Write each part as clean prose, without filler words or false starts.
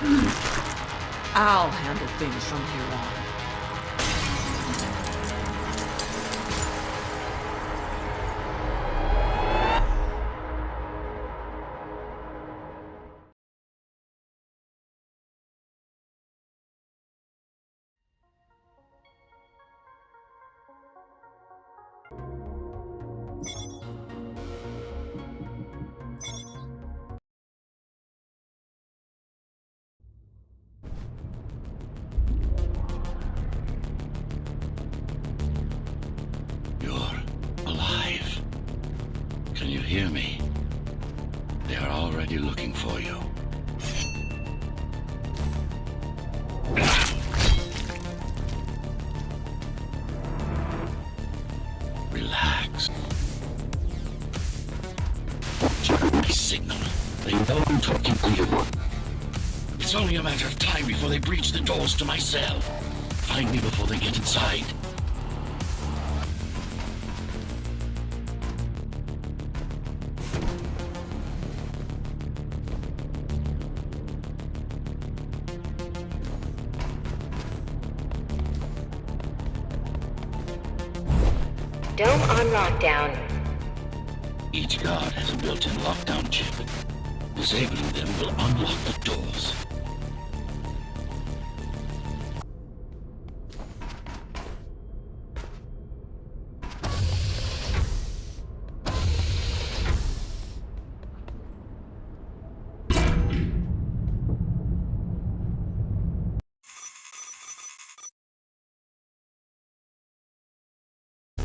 I'll handle things from here on. You're alive. Can you hear me? They are already looking for you. Relax. Check my signal. They know I'm talking to you. It's only a matter of time before they breach the doors to my cell. Find me before they get inside. Dome on lockdown. Each guard has a built-in lockdown chip. Disabling them will unlock the doors.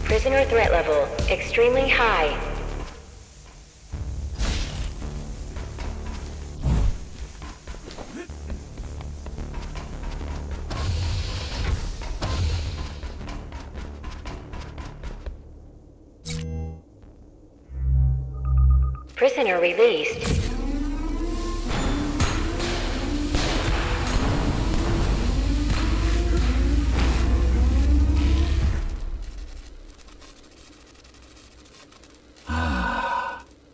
Prisoner threat level extremely high. Prisoner released.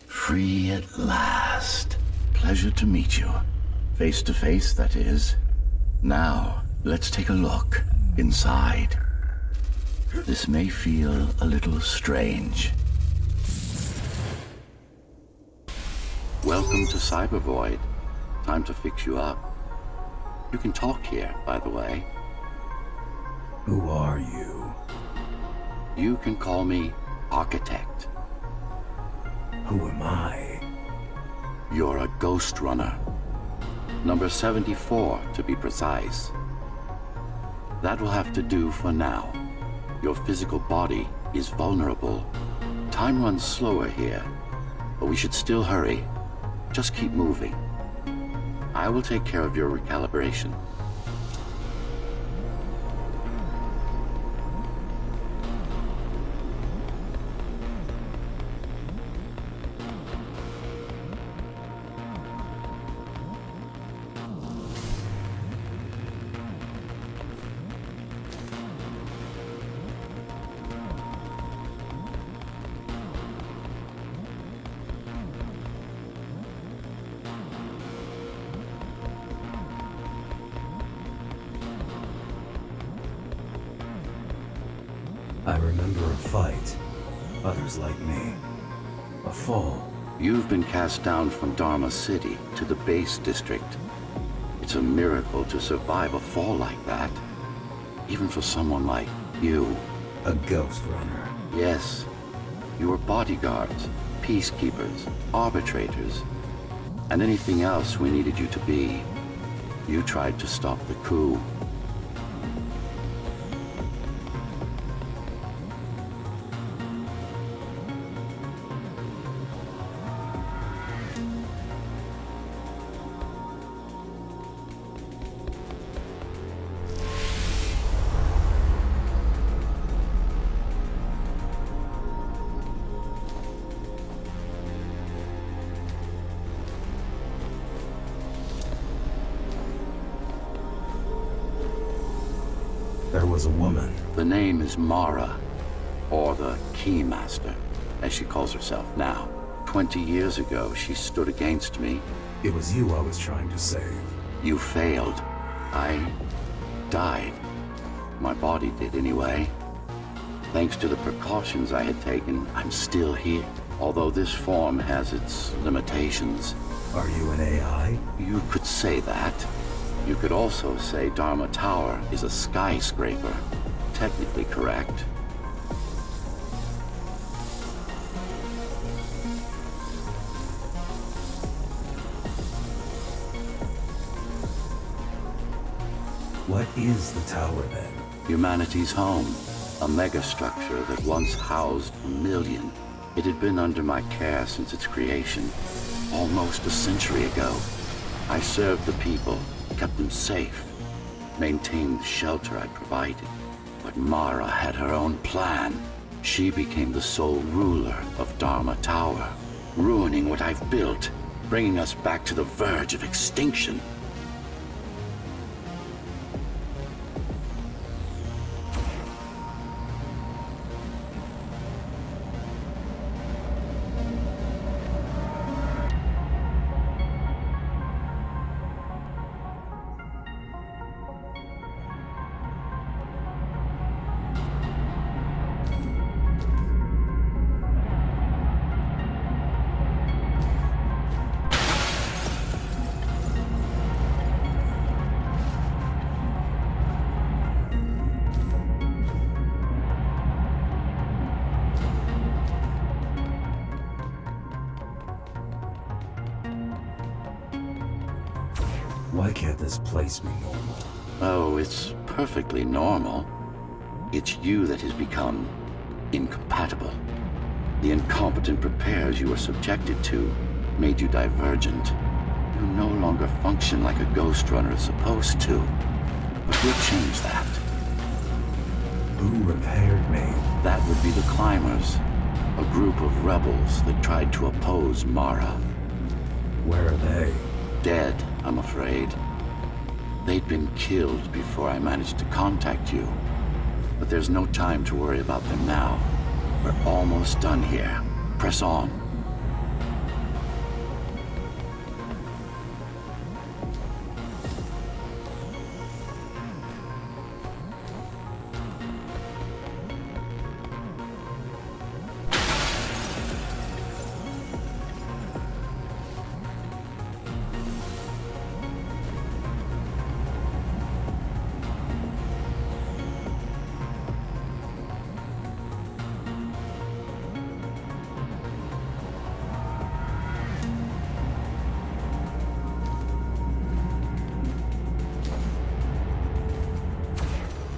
Free at last. Pleasure to meet you. Face to face, that is. Now, let's take a look inside. This may feel a little strange. Welcome to Cyber Void. Time to fix you up. You can talk here, by the way. Who are you? You can call me Architect. Who am I? You're a Ghostrunner. Number 74, to be precise. That will have to do for now. Your physical body is vulnerable. Time runs slower here, but we should still hurry. Just keep moving. I will take care of your recalibration. I remember a fight. Others like me. A fall. You've been cast down from Dharma City to the base district. It's a miracle to survive a fall like that. Even for someone like you. A Ghostrunner. Yes. You were bodyguards, peacekeepers, arbitrators, and anything else we needed you to be. You tried to stop the coup. There was a woman. The name is Mara, or the Keymaster, as she calls herself now. 20 years ago, she stood against me. It was you I was trying to save. You failed. I died. My body did anyway. Thanks to the precautions I had taken, I'm still here. Although this form has its limitations. Are you an AI? You could say that. You could also say Dharma Tower is a skyscraper. Technically correct. What is the tower then? Humanity's home. A megastructure that once housed a million. It had been under my care since its creation, almost a century ago. I served the people, kept them safe, maintained the shelter I provided. But Mara had her own plan. She became the sole ruler of Dharma Tower, ruining what I've built, bringing us back to the verge of extinction. Why can't this place be normal? Oh, it's perfectly normal. It's you that has become incompatible. The incompetent repairs you were subjected to made you divergent. You no longer function like a Ghostrunner is supposed to. But we'll change that. Who repaired me? That would be the Climbers, a group of rebels that tried to oppose Mara. Where are they? Dead, I'm afraid. They'd been killed before I managed to contact you. But there's no time to worry about them now. We're almost done here. Press on.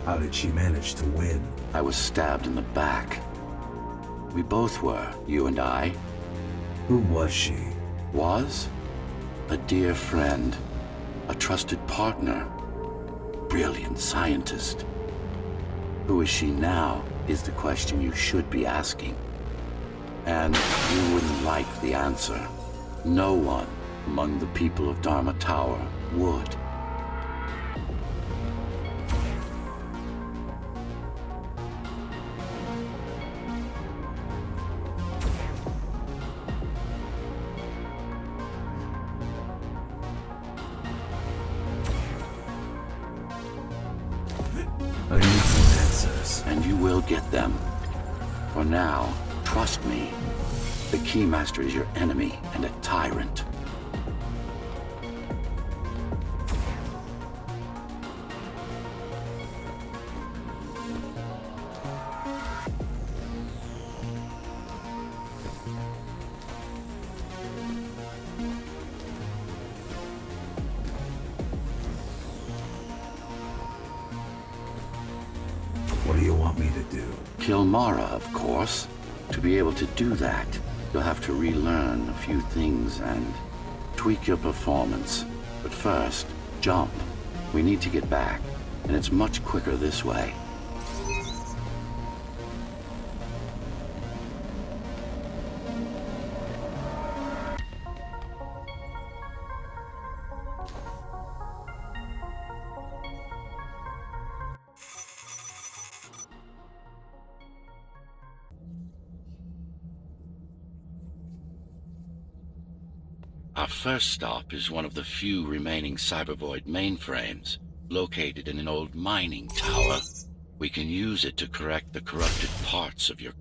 How did she manage to win? I was stabbed in the back. We both were, you and I. Who was she? Was? A dear friend. A trusted partner. Brilliant scientist. Who is she now is the question you should be asking. And you wouldn't like the answer. No one among the people of Dharma Tower would. I need some answers. And you will get them. For now, trust me. The Keymaster is your enemy and a tyrant. What do you want me to do? Kill Mara, of course. To be able to do that, you'll have to relearn a few things and tweak your performance. But first, jump. We need to get back, and it's much quicker this way. Our first stop is one of the few remaining Cybervoid mainframes, located in an old mining tower. We can use it to correct the corrupted parts of your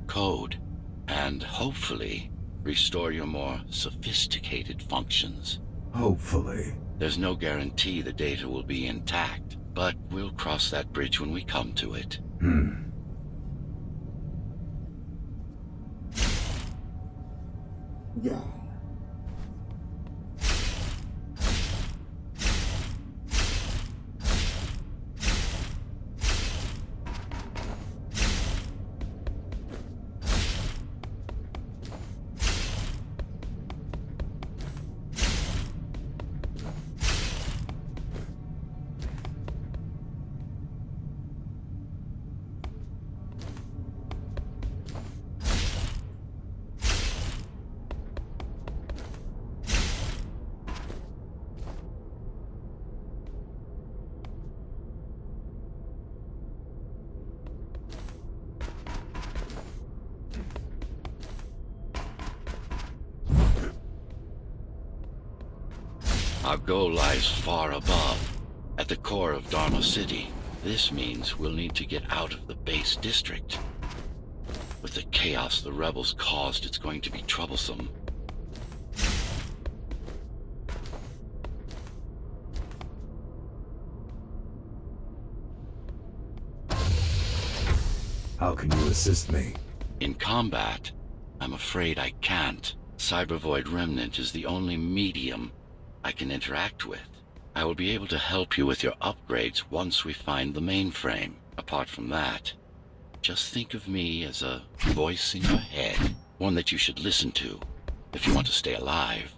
code. And hopefully restore your more sophisticated functions. Hopefully. There's no guarantee the data will be intact, but we'll cross that bridge when we come to it. Our goal lies far above, at the core of Dharma City. This means we'll need to get out of the base district. With the chaos the rebels caused, it's going to be troublesome. How can you assist me? In combat, I'm afraid I can't. Cybervoid Remnant is the only medium I can interact with. I will be able to help you with your upgrades once we find the mainframe. Apart from that, just think of me as a voice in your head, one that you should listen to if you want to stay alive.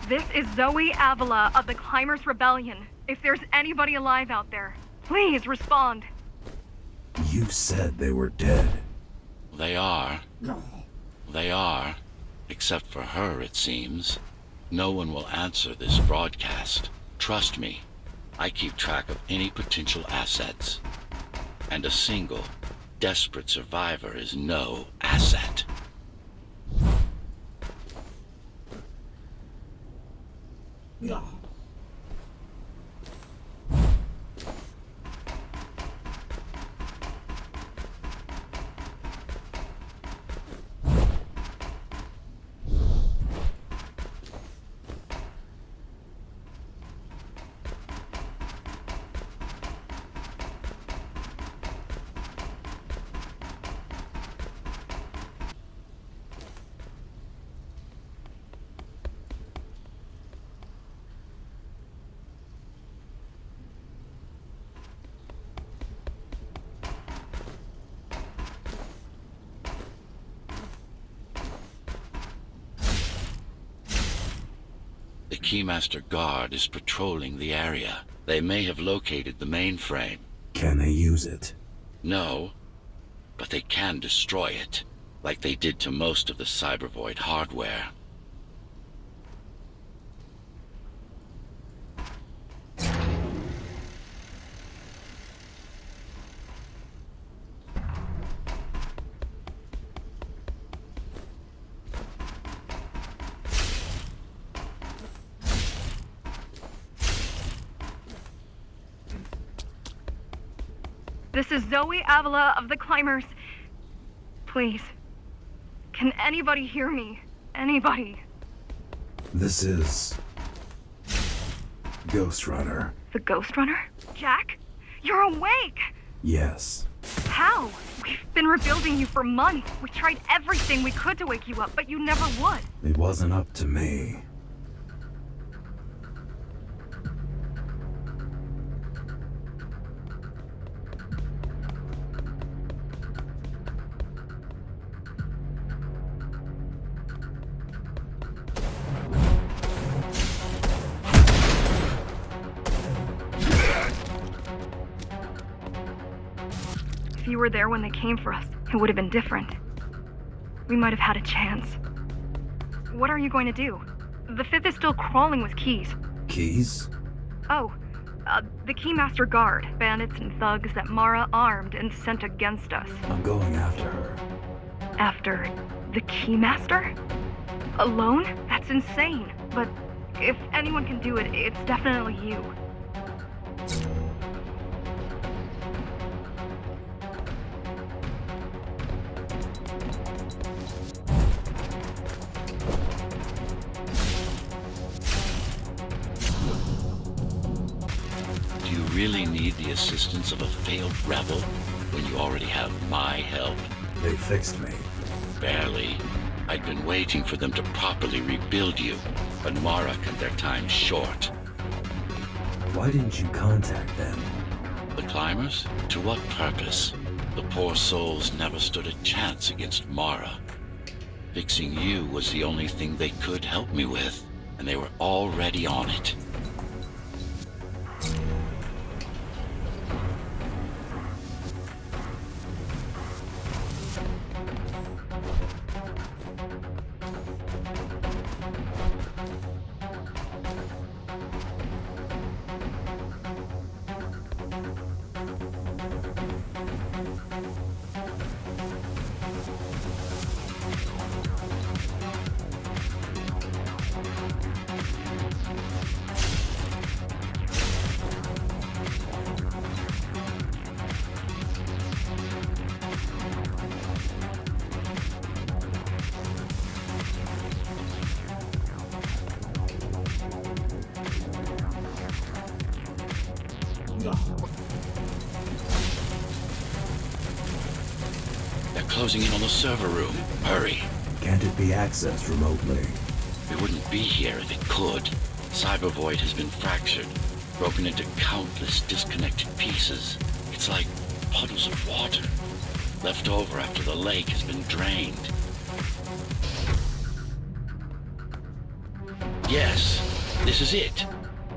This is Zoe Avila of the Climbers Rebellion. If there's anybody alive out there, please respond. You said they were dead. They are. They are. Except for her, it seems. No one will answer this broadcast. Trust me, I keep track of any potential assets. And a single, desperate survivor is no asset. The Keymaster Guard is patrolling the area. They may have located the mainframe. Can they use it? No, but they can destroy it, like they did to most of the Cybervoid hardware. This is Zoe Avila of the Climbers. Please. Can anybody hear me? Anybody? This is... Ghostrunner. The Ghostrunner? Jack? You're awake! Yes. How? We've been rebuilding you for months. We tried everything we could to wake you up, but you never would. It wasn't up to me. If you were there when they came for us, it would have been different. We might have had a chance. What are you going to do? The Fifth is still crawling with keys. Keys? Oh, the Keymaster Guard, bandits and thugs that Mara armed and sent against us. I'm going after her. After the Keymaster? Alone? That's insane. But if anyone can do it, it's definitely you. Do you really need the assistance of a failed rebel when you already have my help? They fixed me. Barely. I'd been waiting for them to properly rebuild you, but Mara cut their time short. Why didn't you contact them? The climbers? To what purpose? The poor souls never stood a chance against Mara. Fixing you was the only thing they could help me with, and they were already on it. They're closing in on the server room. Hurry. Can't it be accessed remotely? It wouldn't be here if it could. Cyber Void has been fractured, broken into countless disconnected pieces. It's like puddles of water, left over after the lake has been drained. Yes, this is it.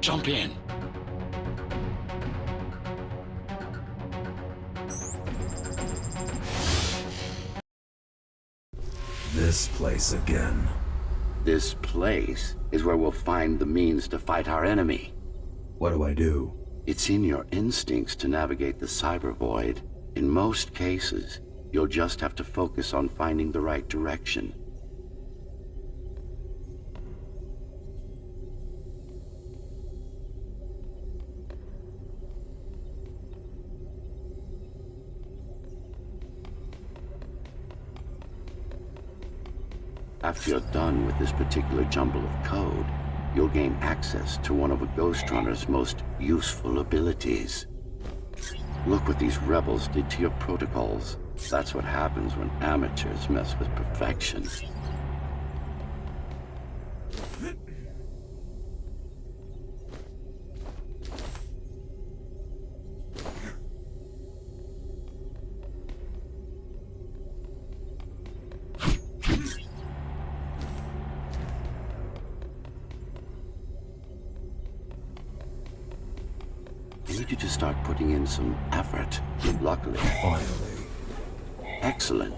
Jump in. This place again. This place is where we'll find the means to fight our enemy. What do I do? It's in your instincts to navigate the cyber void. In most cases, you'll just have to focus on finding the right direction. After you're done with this particular jumble of code, you'll gain access to one of a Ghostrunner's most useful abilities. Look what these rebels did to your protocols. That's what happens when amateurs mess with perfection. I need you to start putting in some effort. Luckily. Finally. Excellent.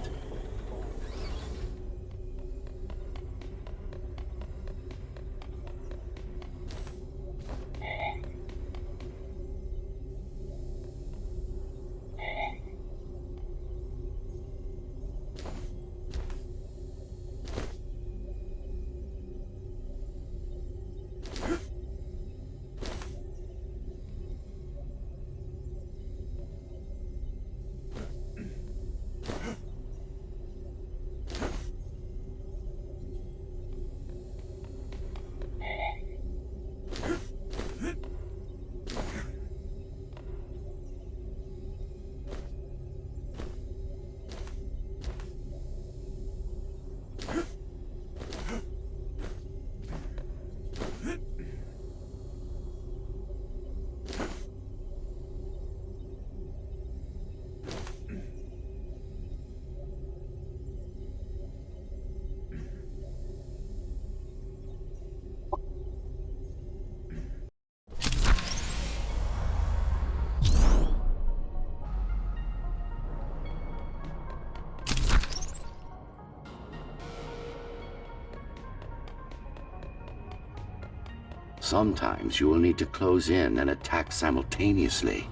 Sometimes you will need to close in and attack simultaneously.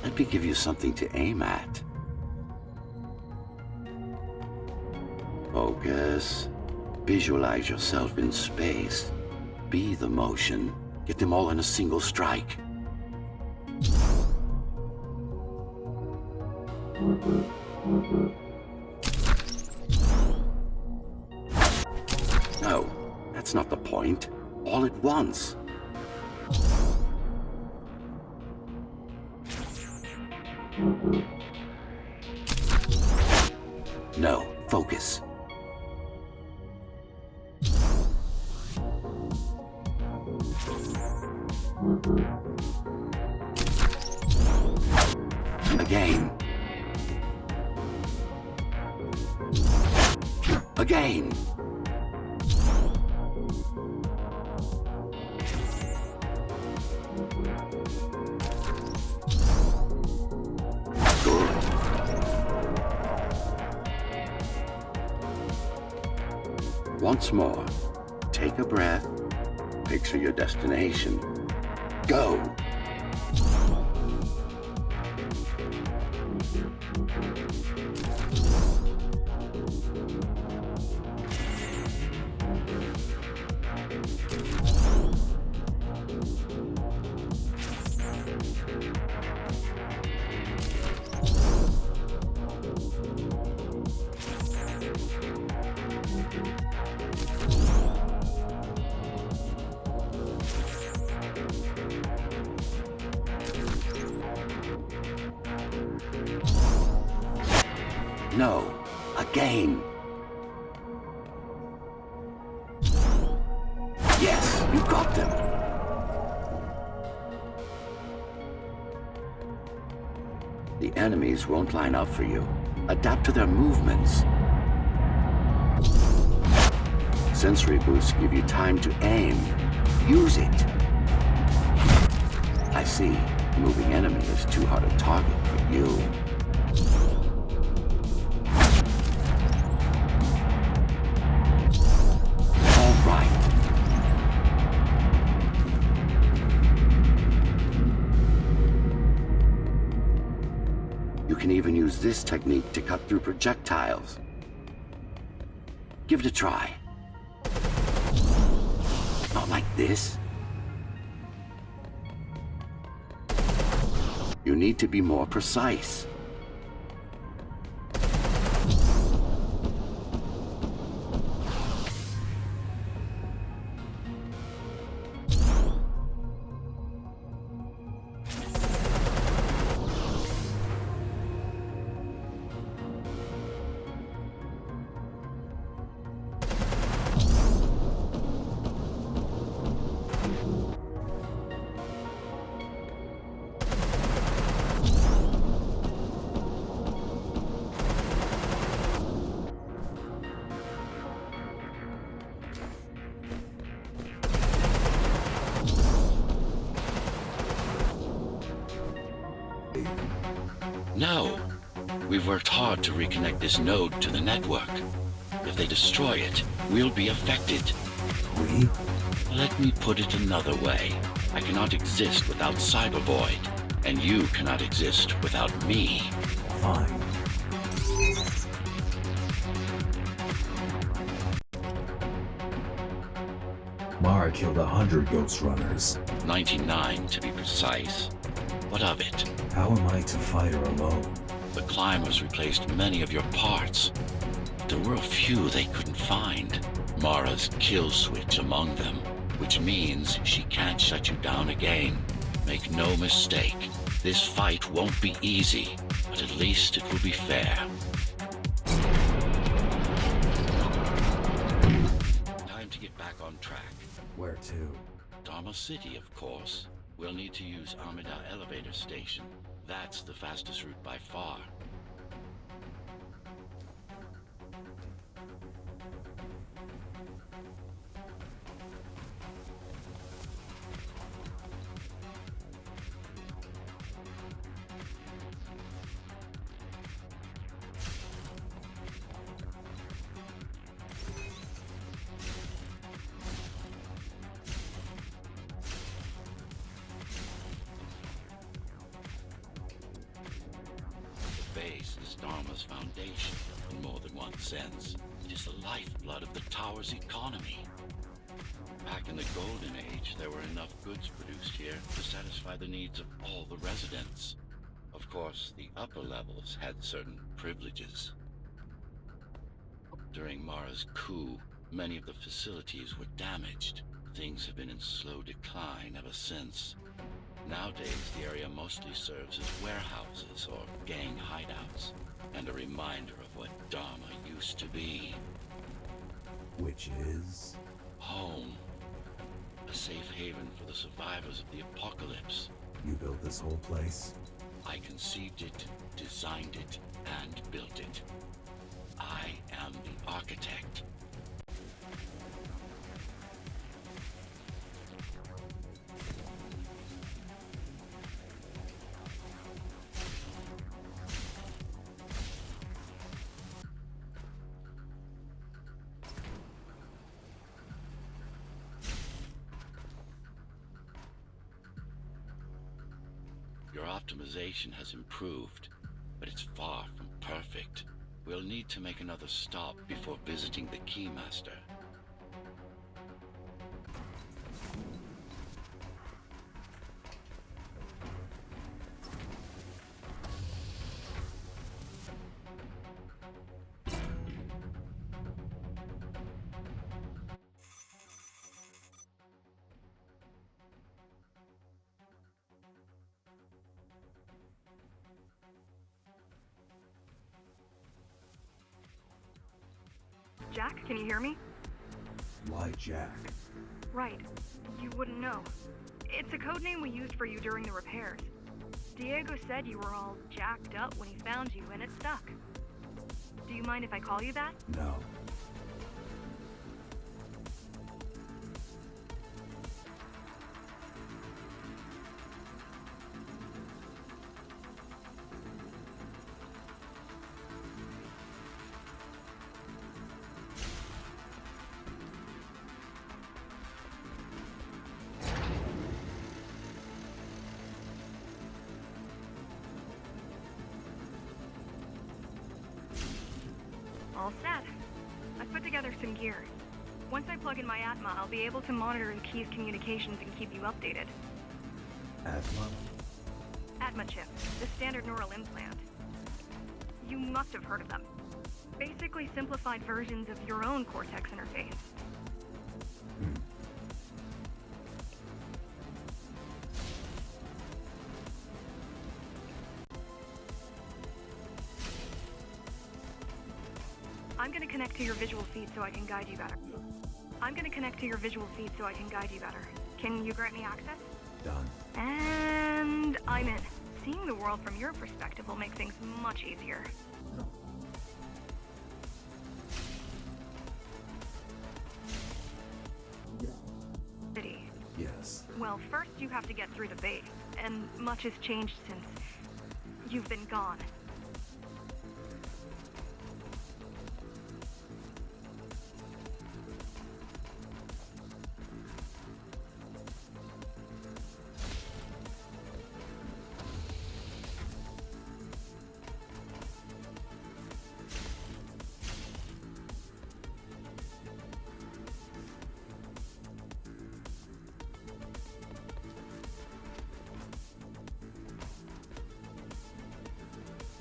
Let me give you something to aim at. Focus. Visualize yourself in space. Be the motion. Get them all in a single strike. No, that's not the point. All at once. No, focus. Again. Again. Good. Once more, take a breath, picture your destination. Go! No, again. Yes, you got them. The enemies won't line up for you. Adapt to their movements. Sensory boosts give you time to aim. Use it. I see. Moving enemy is too hard a target for you. You can even use this technique to cut through projectiles. Give it a try. Not like this. You need to be more precise. No. We've worked hard to reconnect this node to the network. If they destroy it, we'll be affected. We? Let me put it another way. I cannot exist without Cybervoid, and you cannot exist without me. Fine. Mara killed 100 Ghostrunners. 99 to be precise. What of it? How am I to fight her alone? The climbers replaced many of your parts. There were a few they couldn't find. Mara's kill switch among them, which means she can't shut you down again. Make no mistake, this fight won't be easy, but at least it will be fair. Time to get back on track. Where to? Dharma City, of course. We'll need to use Amida Elevator Station. That's the fastest route by far. foundation in more than one sense. It is the lifeblood of the tower's economy. Back in the Golden Age, there were enough goods produced here to satisfy the needs of all the residents. Of course, the upper levels had certain privileges. During Mara's coup, many of the facilities were damaged. Things have been in slow decline ever since. Nowadays, the area mostly serves as warehouses or gang hideouts, and a reminder of what Dharma used to be. Which is? Home. A safe haven for the survivors of the apocalypse. You built this whole place? I conceived it, designed it, and built it. I am the architect. Your optimization has improved, but it's far from perfect. We'll need to make another stop before visiting the Keymaster. Jack, can you hear me? Why Jack? Right. You wouldn't know. It's a code name we used for you during the repairs. Diego said you were all jacked up when he found you, and it stuck. Do you mind if I call you that? No. All set. I've put together some gear. Once I plug in my Atma, I'll be able to monitor the Key's communications and keep you updated. Atma? Atma chip, the standard neural implant. You must have heard of them. Basically simplified versions of your own Cortex interface. I'm gonna connect to your visual feed so I can guide you better. Can you grant me access? Done. And I'm in. Seeing the world from your perspective will make things much easier. City. Yes. Well, first you have to get through the base, and much has changed since you've been gone.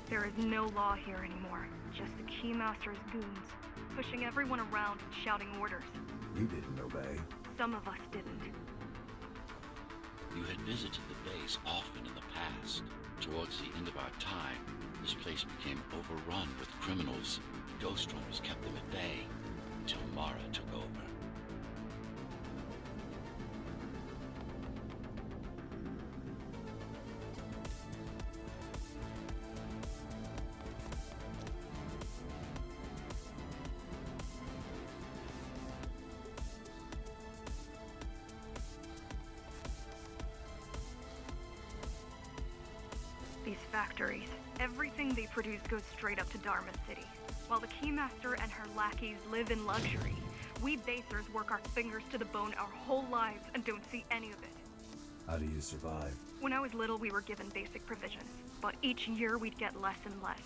There is no law here anymore, just the Keymaster's goons, pushing everyone around and shouting orders. You didn't obey. Some of us didn't. You had visited the base often in the past. Towards the end of our time, this place became overrun with criminals. Ghostrunners kept them at bay until Mara took over. These factories, everything they produce goes straight up to Dharma City. While the Keymaster and her lackeys live in luxury, we basers work our fingers to the bone our whole lives and don't see any of it. How do you survive? When I was little, we were given basic provisions, but each year we'd get less and less.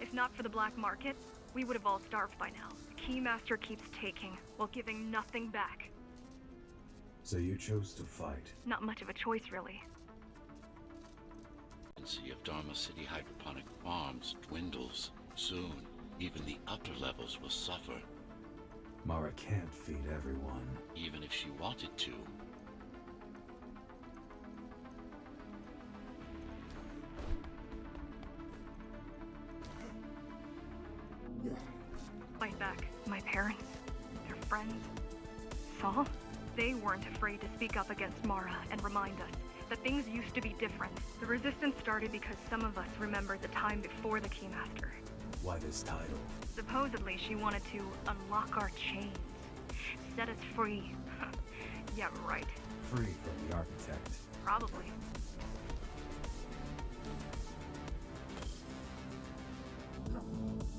If not for the black market, we would have all starved by now. The Keymaster keeps taking, while giving nothing back. So you chose to fight. Not much of a choice, really. The frequency of Dharma City hydroponic farms dwindles. Soon, even the upper levels will suffer. Mara can't feed everyone. Even if she wanted to. Fight back. My parents, their friends, Saul, they weren't afraid to speak up against Mara and remind us that things used to be different. The resistance started because some of us remembered the time before the Keymaster. Why this title? Supposedly, she wanted to unlock our chains, set us free. Yeah, right. Free from the architect. Probably.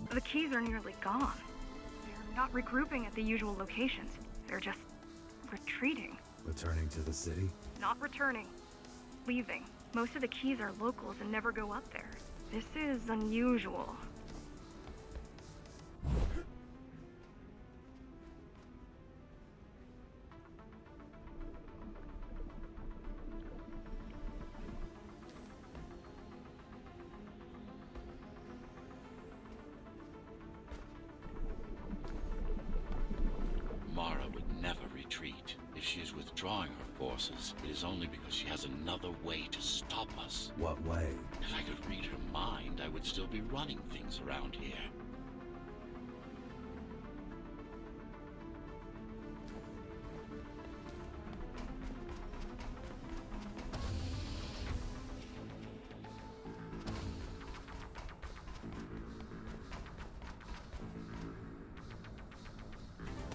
The keys are nearly gone. They're not regrouping at the usual locations. They're just retreating. Returning to the city? Not returning. Leaving. Most of the keys are locals and never go up there. This is unusual. Mara would never retreat. If she is withdrawing her forces, it is only because she has another way to stop us. What way? If I could read her mind, I would still be running things around here.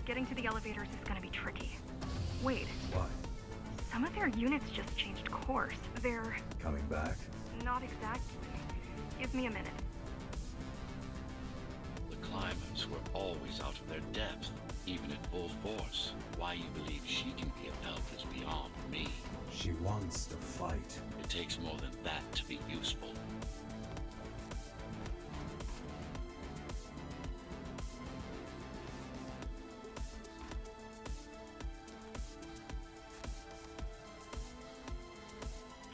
Getting to the elevators is gonna be tricky. Wait, What? some of their units just changed course. They're Coming back? not exactly. Give me a minute. The climbers were always out of their depth, even at full force. Why you believe she can be of help is beyond me. She wants to fight. It takes more than that to be useful.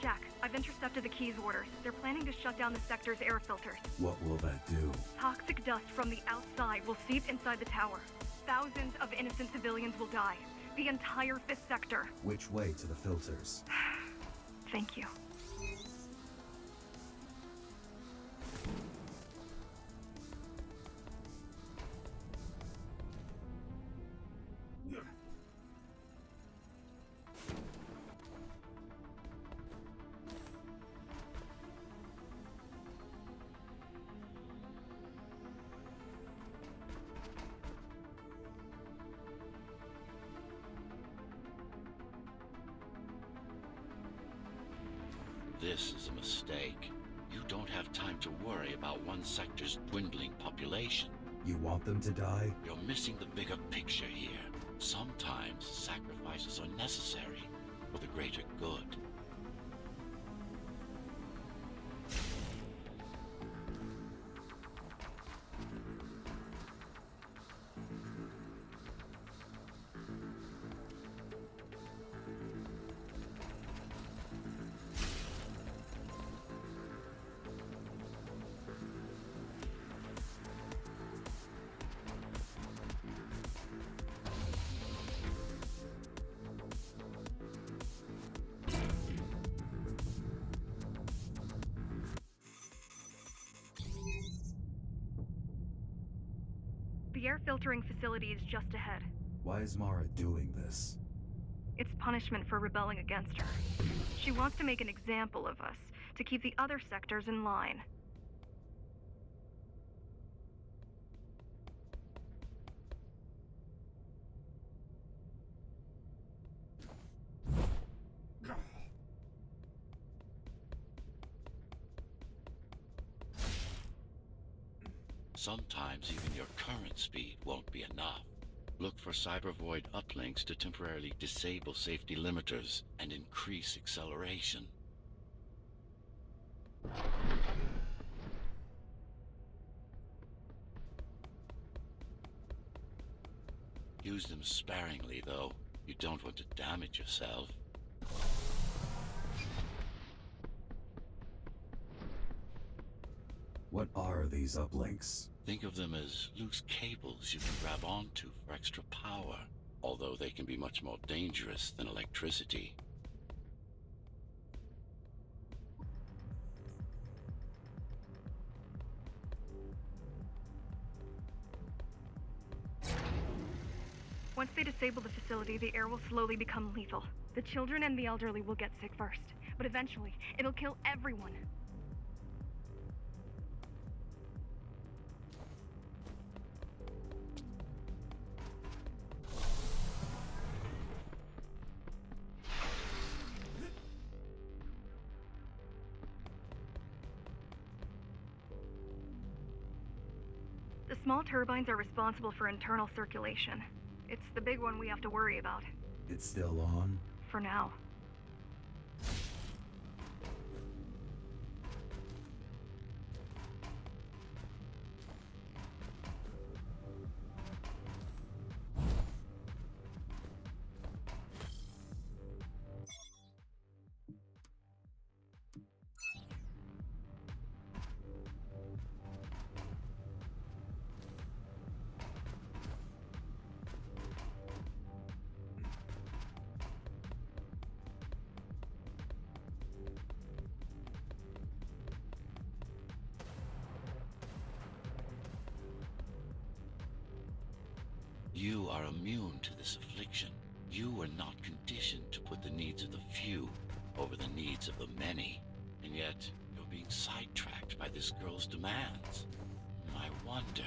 Jack, I've intercepted the Key's orders. They're planning to shut down the sector's air filters. What will that do? Toxic dust from the outside will seep inside the tower. Thousands of innocent civilians will die. The entire 5th sector. Which way to the filters? Thank you. This is a mistake. You don't have time to worry about one sector's dwindling population. You want them to die? You're missing the bigger picture here. Sometimes sacrifices are necessary for the greater good. The air filtering facility is just ahead. Why is Mara doing this? It's punishment for rebelling against her. She wants to make an example of us, to keep the other sectors in line. Sometimes even your current speed won't be enough. Look for cybervoid uplinks to temporarily disable safety limiters and increase acceleration. Use them sparingly, though. You don't want to damage yourself. What are these uplinks? Think of them as loose cables you can grab onto for extra power, although they can be much more dangerous than electricity. Once they disable the facility, the air will slowly become lethal. The children and the elderly will get sick first, but eventually, it'll kill everyone. The small turbines are responsible for internal circulation. It's the big one we have to worry about. It's still on? For now. You are immune to this affliction. You are not conditioned to put the needs of the few over the needs of the many. And yet, you're being sidetracked by this girl's demands. I wonder...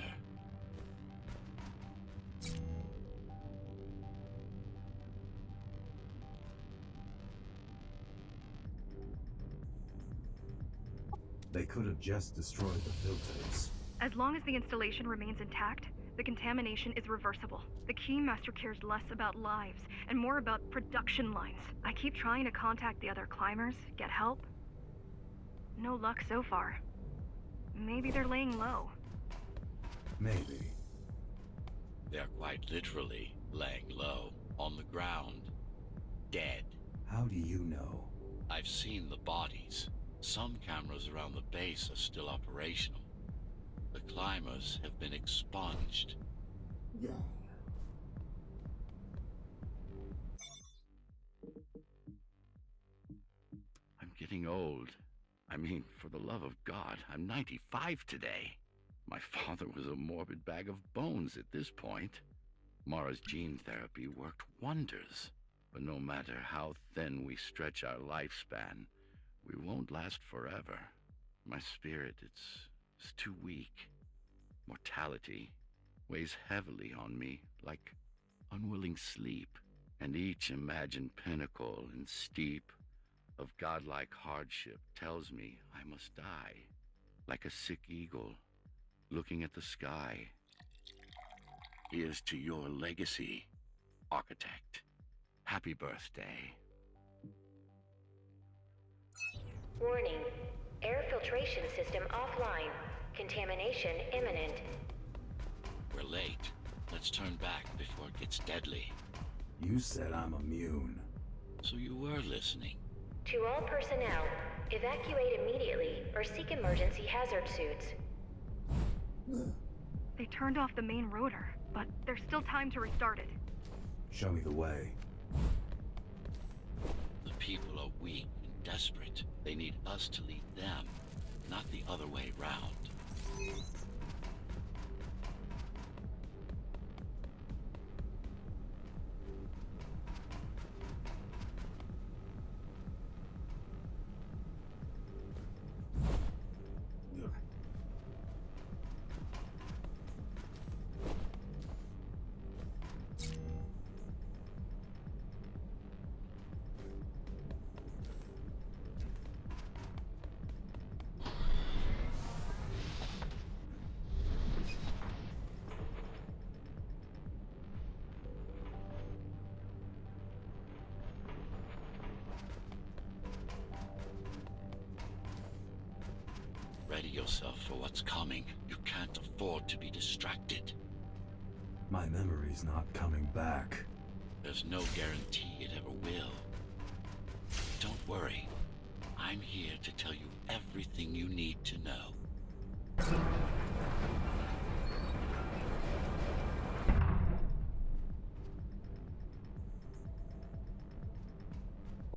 They could have just destroyed the filters. As long as the installation remains intact, the contamination is reversible. The Keymaster cares less about lives and more about production lines. I keep trying to contact the other climbers, get help. No luck so far. Maybe they're laying low. Maybe. They're quite literally laying low, on the ground, dead. How do you know? I've seen the bodies. Some cameras around the base are still operational. The climbers have been expunged. I'm getting old. I mean, for the love of God, I'm 95 today. My father was a morbid bag of bones at this point. Mara's gene therapy worked wonders. But no matter how thin we stretch our lifespan, we won't last forever. My spirit, it's too weak. Mortality weighs heavily on me, like unwilling sleep. And each imagined pinnacle and steep of godlike hardship tells me I must die, like a sick eagle looking at the sky. Here's to your legacy, architect. Happy birthday. Warning. Air filtration system offline. Contamination imminent. We're late. Let's turn back before it gets deadly. You said I'm immune. So you were listening. To all personnel, evacuate immediately or seek emergency hazard suits. They turned off the main rotor, but there's still time to restart it. Show me the way. The people are weak and desperate. They need us to lead them, not the other way round. Ready yourself for what's coming. You can't afford to be distracted. My memory's not coming back. There's no guarantee it ever will. Don't worry. I'm here to tell you everything you need to know.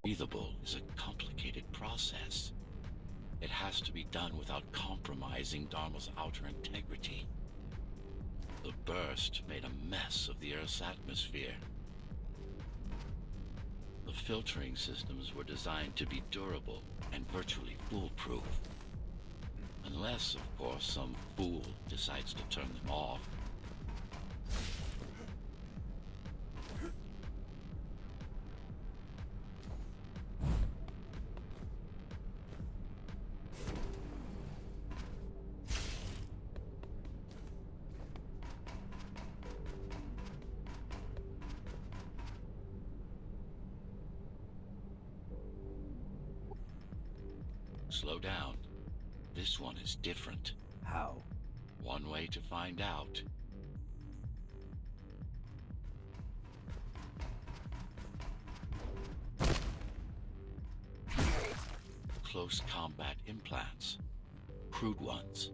Breathable is a complicated process. It has to be done without compromising Dharma's outer integrity. The burst made a mess of the Earth's atmosphere. The filtering systems were designed to be durable and virtually foolproof. Unless, of course, some fool decides to turn them off. Slow down. This one is different. How? One way to find out. Close combat implants. Crude ones.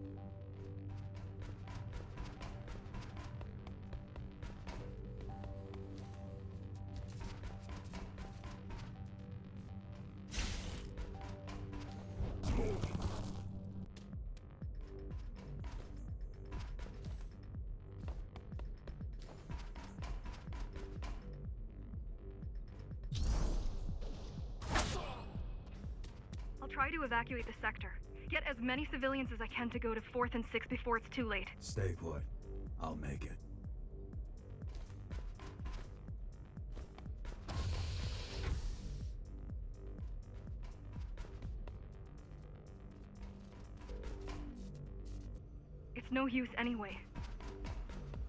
I'll try to evacuate the sector. Get as many civilians as I can to go to 4th and 6th before it's too late. Stay put. I'll make it. It's no use anyway.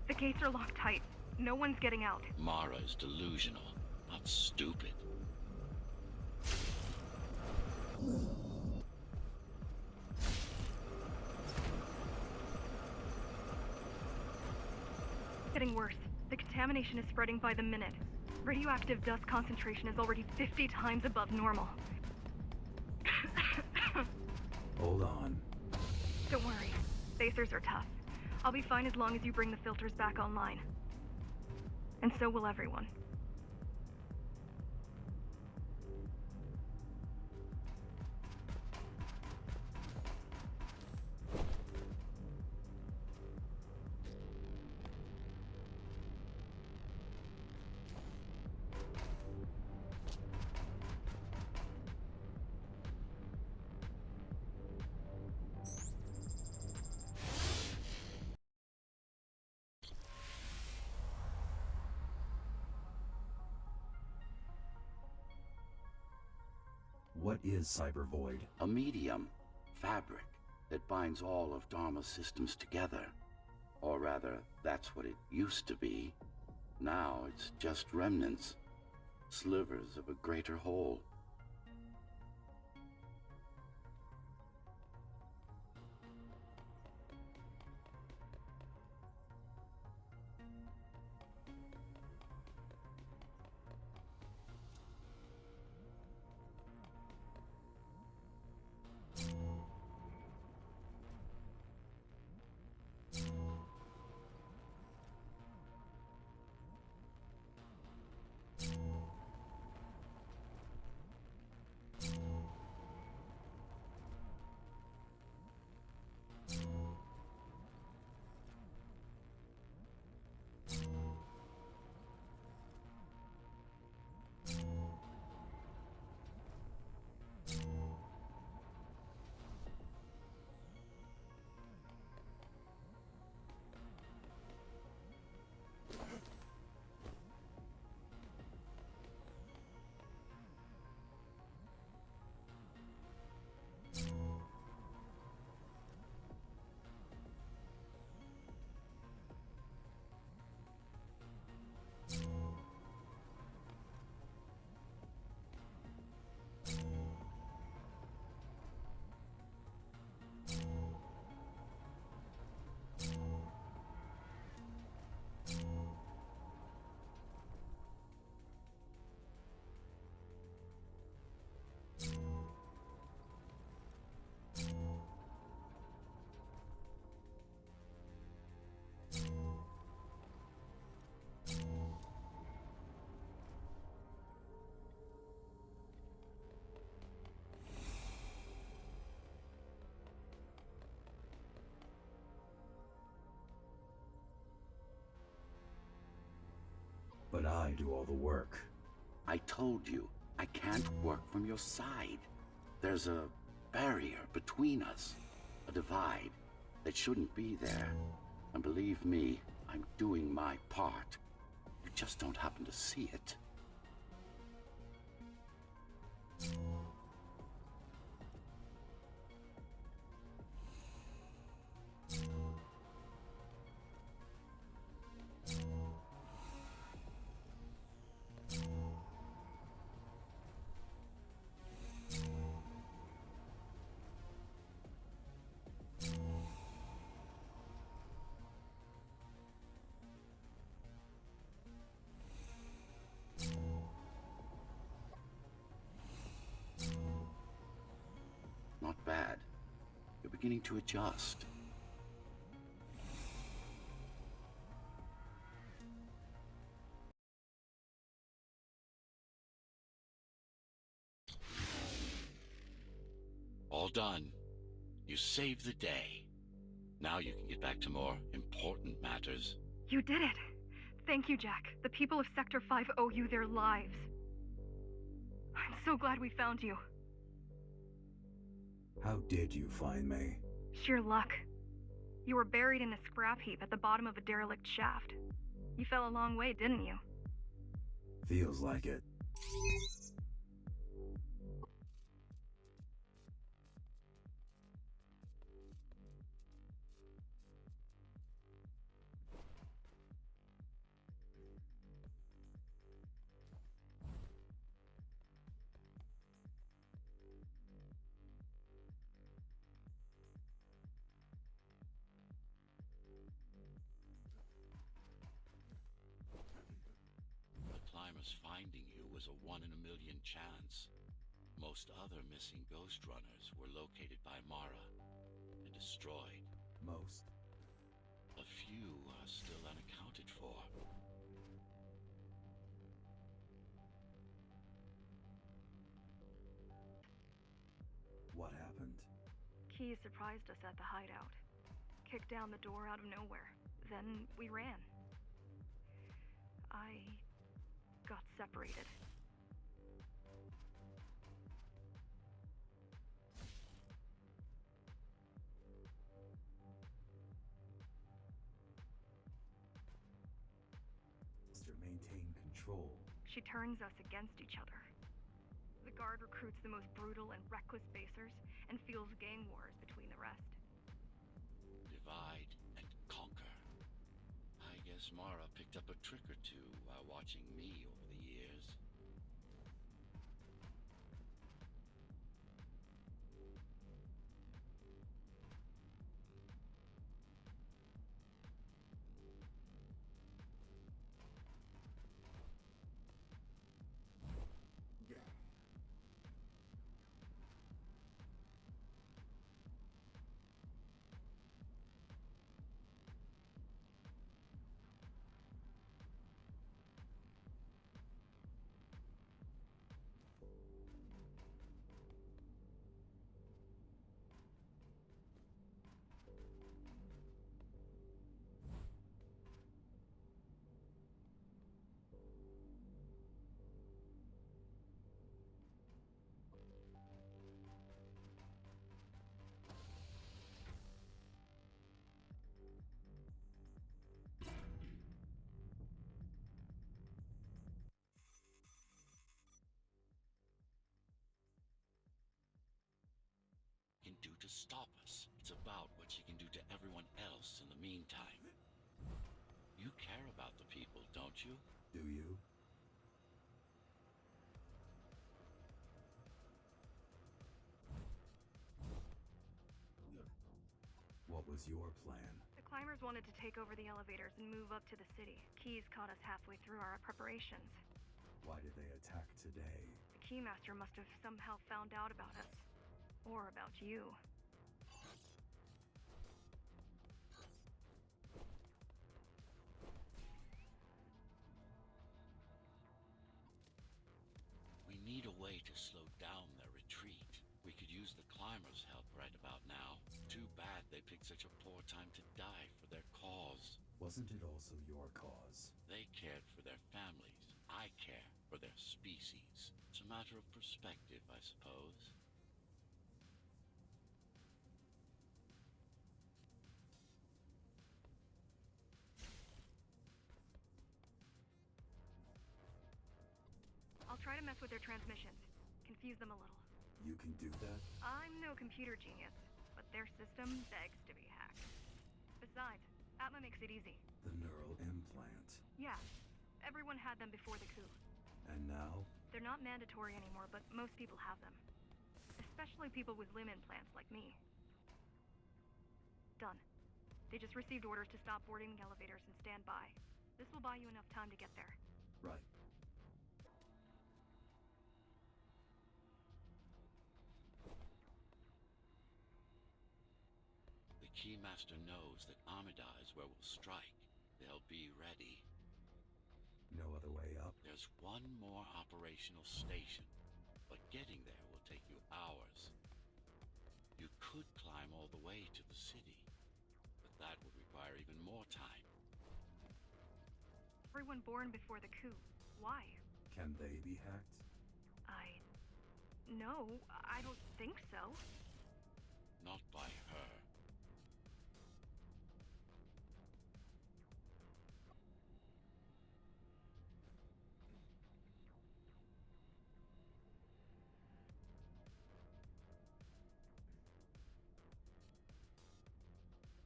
The gates are locked tight. No one's getting out. Mara is delusional, not stupid. Getting worse. The contamination is spreading by the minute. Radioactive dust concentration is already 50 times above normal. Hold on. Don't worry. Spacers are tough. I'll be fine as long as you bring the filters back online. And so will everyone. What is Cyber Void? A medium, fabric, that binds all of Dharma's systems together. Or rather, that's what it used to be. Now it's just remnants, slivers of a greater whole. I do all the work. I told you, I can't work from your side. There's a barrier between us, a divide that shouldn't be there. And believe me, I'm doing my part. You just don't happen to see it. Not bad. You're beginning to adjust. All done. You saved the day. Now you can get back to more important matters. You did it! Thank you, Jack. The people of Sector 5 owe you their lives. I'm so glad we found you. How did you find me? Sheer luck. You were buried in a scrap heap at the bottom of a derelict shaft. You fell a long way, didn't you? Feels like it. The climbers finding you was a 1 in a million chance. Most other missing Ghostrunners were located by Mara and destroyed. Most. A few are still unaccounted for. What happened? Key surprised us at the hideout. Kicked down the door out of nowhere. Then we ran. I got separated. To maintain control. She turns us against each other. The guard recruits the most brutal and reckless basers and fuels gang wars between the rest. Divide and conquer. I guess Mara picked up a trick or two while watching me over the years. Can do to stop us. It's about what you can do to everyone else in the meantime. You care about the people, don't you? Do you? What was your plan? The climbers wanted to take over the elevators and move up to the city. Keys caught us halfway through our preparations. Why did they attack today? The Keymaster must have somehow found out about us. Or about you. We need a way to slow down their retreat. We could use the climbers' help right about now. Too bad they picked such a poor time to die for their cause. Wasn't it also your cause? They cared for their families, I care for their species. It's a matter of perspective, I suppose. I'll try to mess with their transmissions. Confuse them a little. You can do that? I'm no computer genius, but their system begs to be hacked. Besides, Atma makes it easy. The neural implant. Yeah, everyone had them before the coup. And now? They're not mandatory anymore, but most people have them. Especially people with limb implants like me. Done. They just received orders to stop boarding the elevators and stand by. This will buy you enough time to get there. Right. The Keymaster knows that Amida is where we'll strike. They'll be ready. No other way up? There's one more operational station, but getting there will take you hours. You could climb all the way to the city, but that would require even more time. Everyone born before the coup. Why? Can they be hacked? No, I don't think so. Not by her.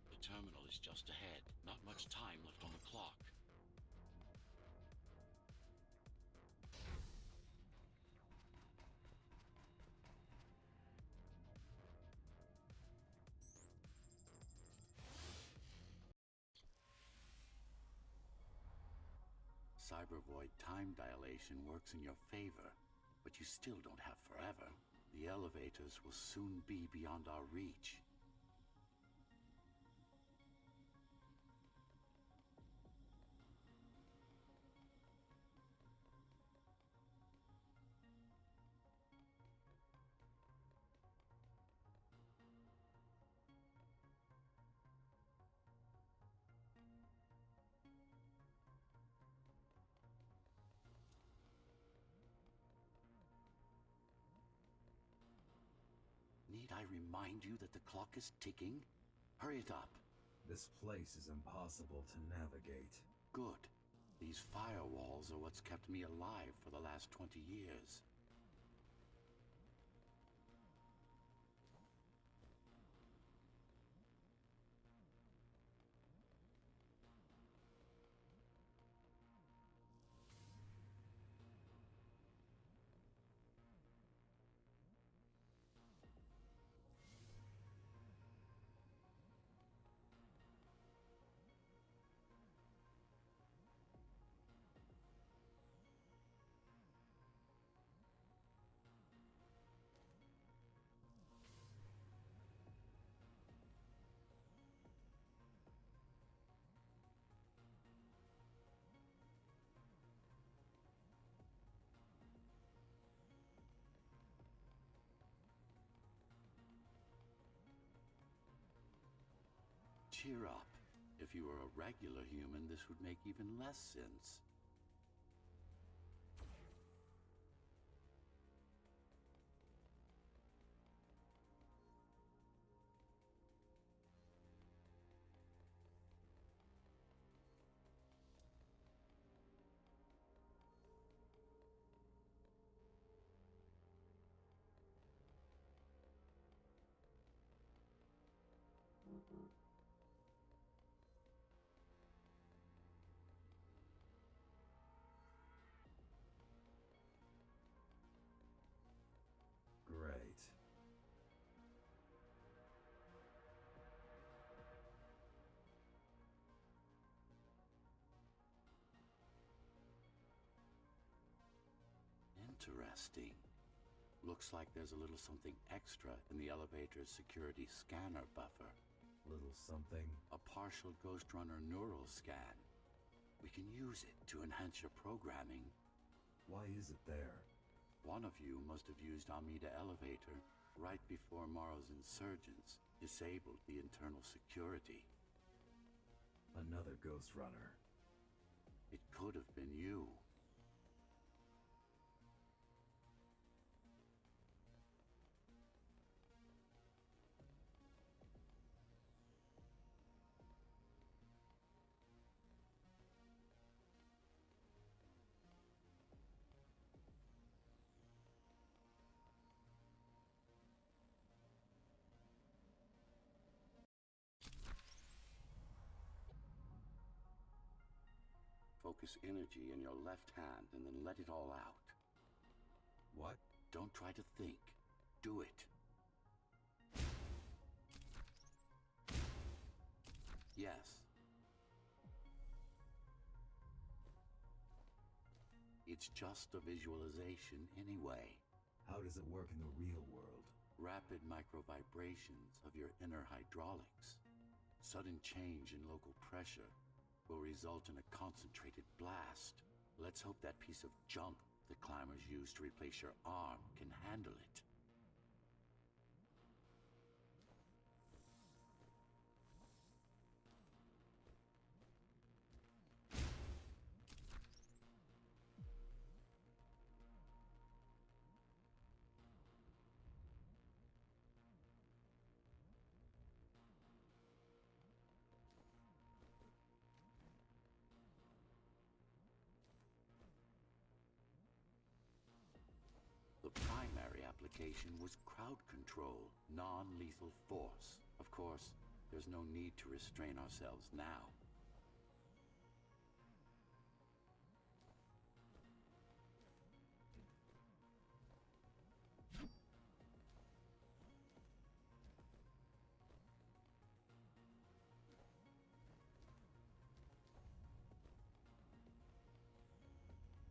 The terminal is just ahead. Not much time left on the clock. Cybervoid time dilation works in your favor, but you still don't have forever. The elevators will soon be beyond our reach. Need I remind you that the clock is ticking? Hurry it up. This place is impossible to navigate. Good. These firewalls are what's kept me alive for the last 20 years. Cheer up. If you were a regular human, this would make even less sense. Great. Interesting. Looks like there's a little something extra in the elevator's security scanner buffer. Little something. A partial Ghostrunner neural scan. We can use it to enhance your programming. Why is it there? One of you must have used Amida Elevator right before Morrow's insurgents disabled the internal security. Another Ghostrunner. It could have been you. focus energy in your left hand and then let it all out. What? Don't try to think. Do it. Yes. It's just a visualization anyway. How does it work in the real world? Rapid microvibrations of your inner hydraulics. Sudden change in local pressure will result in a concentrated blast. Let's hope that piece of junk the climbers use to replace your arm can handle it. The primary application was crowd control, non-lethal force. Of course, there's no need to restrain ourselves now.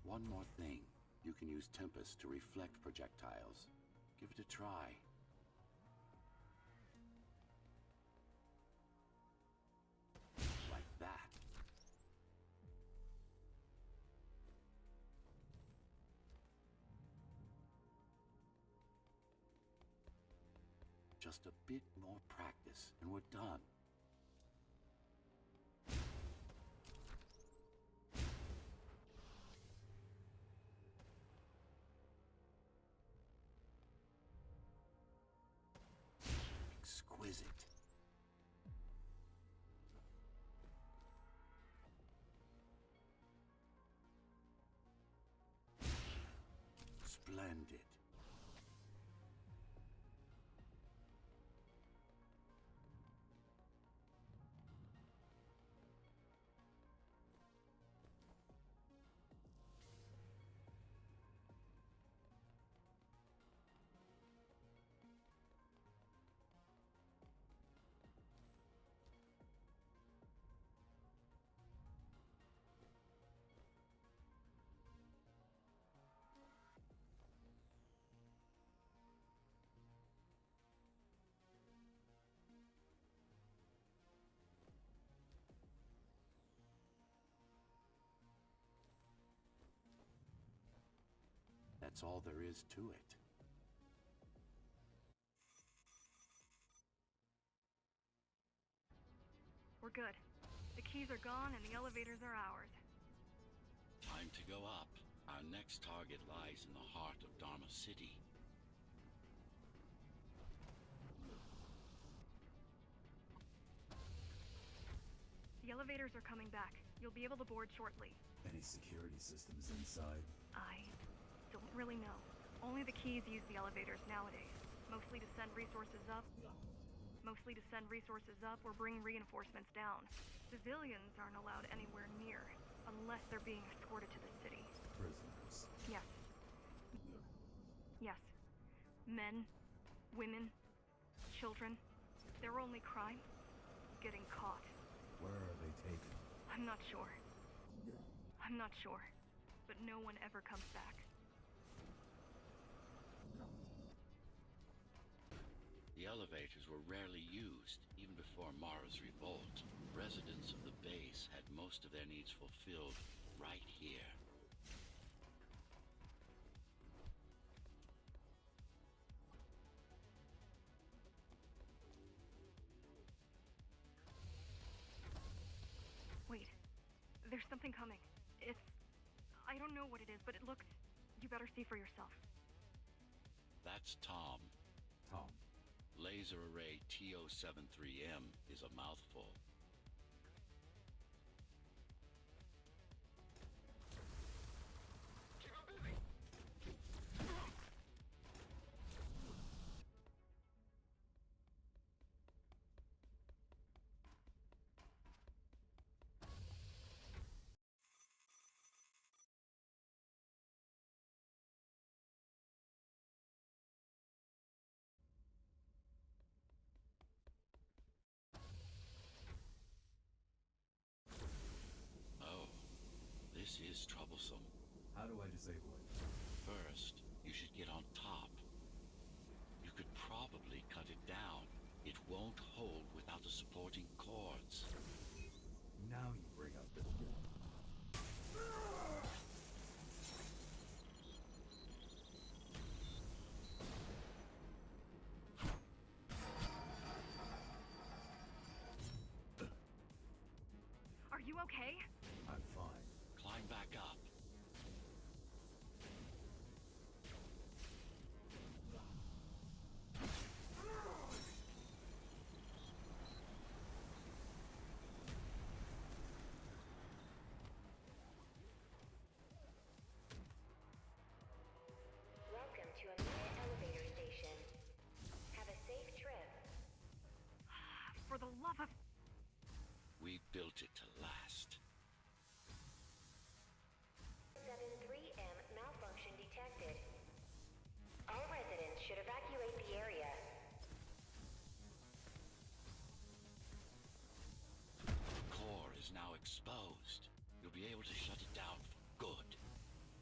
One more thing. You can use Tempest to reflect projectiles. Give it a try. Like that. Just a bit more practice, and we're done. Exquisite. Splendid. That's all there is to it. We're good. The keys are gone and the elevators are ours. Time to go up. Our next target lies in the heart of Dharma City. The elevators are coming back. You'll be able to board shortly. Any security systems inside? I don't really know. Only the keys use the elevators nowadays. Mostly to send resources up. Or bring reinforcements down. Civilians aren't allowed anywhere near, unless they're being escorted to the city. Prisoners. Yes. Yes. Men, women, children. Their only crime? Getting caught. Where are they taken? I'm not sure. But no one ever comes back. The elevators were rarely used, even before Mara's revolt. Residents of the base had most of their needs fulfilled right here. Wait. There's something coming. I don't know what it is, but it looks... You better see for yourself. That's Tom. Tom. Laser array TO-73M is a mouthful. Keep him busy! do I disable it? First, you should get on top. You could probably cut it down. It won't hold without the supporting cords. Now you bring up the... Are you okay? I'm fine. Climb back up. Welcome to Amina Elevator Station. Have a safe trip. For the love of... We built it to last. 73M malfunction detected. All residents should evacuate the area. The core is now exposed. You'll be able to shut it down for good.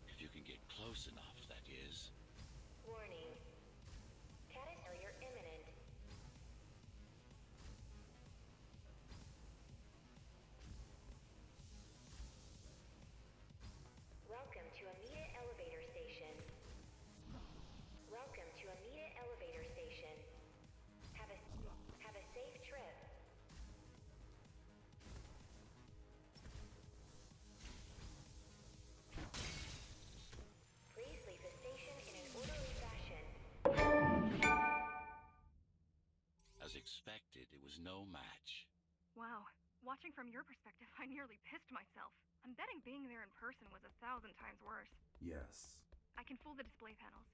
If you can get close enough, that is. Warning. Catus failure imminent. Welcome to Amina Elevator Station. Welcome to Amina Elevator Station. Have a safe trip. Please leave the station in an orderly fashion. As expected, it was no match. Wow. Watching from your perspective, I nearly pissed myself. I'm betting being there in person was 1,000 times worse. Yes. I can fool the display panels.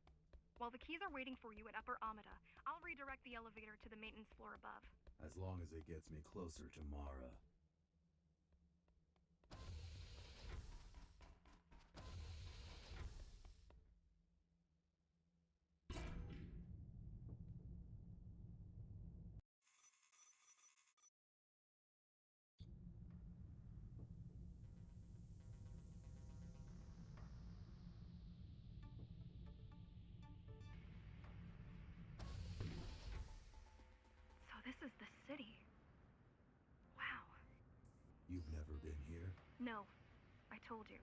While the keys are waiting for you at Upper Amida, I'll redirect the elevator to the maintenance floor above. As long as it gets me closer to Mara. So this is the city. Wow. You've never been here? No, I told you.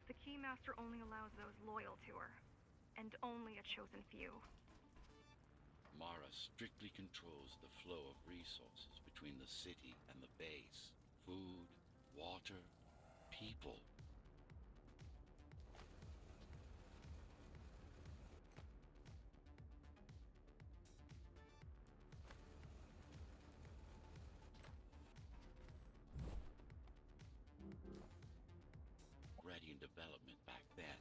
The Keymaster only allows those loyal to her. And only a chosen few. Mara strictly controls the flow of resources between the city and the base. Food, water, people. Ready in development back then.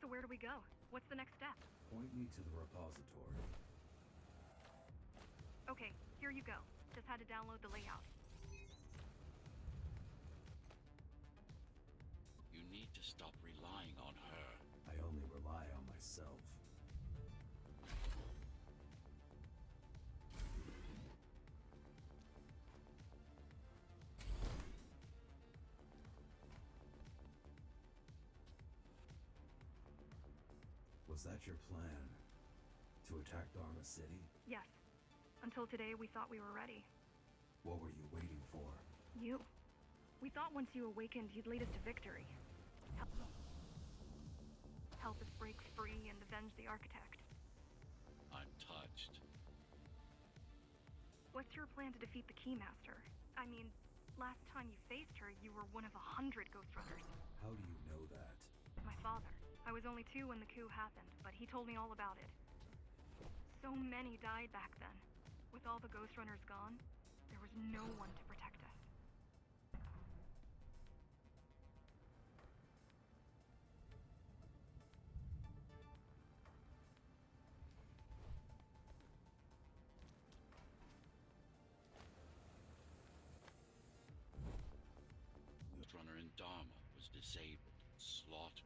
So where do we go? What's the next step? Point me to the repository. Okay, here you go. Just had to download the layout. You need to stop relying on her. I only rely on myself. Was that your plan? To attack Dharma City? Yes. Until today, we thought we were ready. What were you waiting for? You. We thought once you awakened, you'd lead us to victory. Help us break free and avenge the Architect. I'm touched. What's your plan to defeat the Keymaster? I mean, last time you faced her, you were one of 100 Ghostrunners. How do you know that? My father. I was only 2 when the coup happened, but he told me all about it. So many died back then. With all the Ghostrunners gone, there was no one to protect us. Ghostrunner in Dharma was disabled, slaughtered.